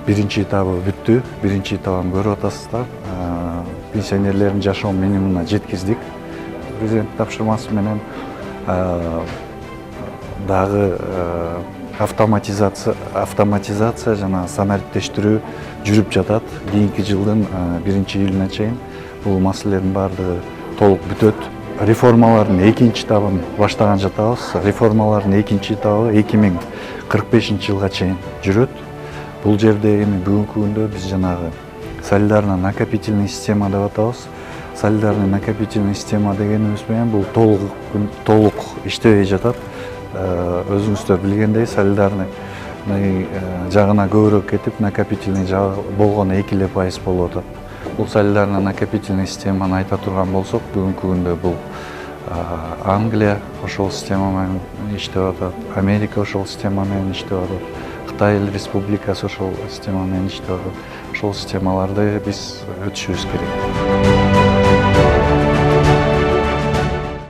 биринчи этабы бүттү. Биринчи этабын көрүп атасыздар. Пенсионерлердин жашоо минимумуна жеткиздик. Президент тапшырмасы менен дагы автоматизация жана санариптештирүү жүрүп жатат. Кийинки жылдын 1-июлуна чейин бул маселелердин баардыгы толук бүтөт. Реформалардын экинчи этабын баштаган жатабыз. Реформалардын экинчи этабы 2045-жылга чейин жүрөт. Бул жерде эми бүгүнкү күндө биз жанагы солидарно-накопительный система деп атабыз. Солидарный накопительный система дегенибиз менен бул толук иштебей жатат. Өзүңүздөр билгендей, солидарный жагына көбүрөөк кетип, накопительный жагы болгону 2% болуп атат. Бул солидарно-накопительный системаны айта турган болсок, бүгүнкү күндө бул Англия ошол система менен иштеп атат, Америка ошол система менен иштеп атат, Кытай Республикасы ошол система менен иштеп атат. Ошол системаларды биз өтүшүбүз керек.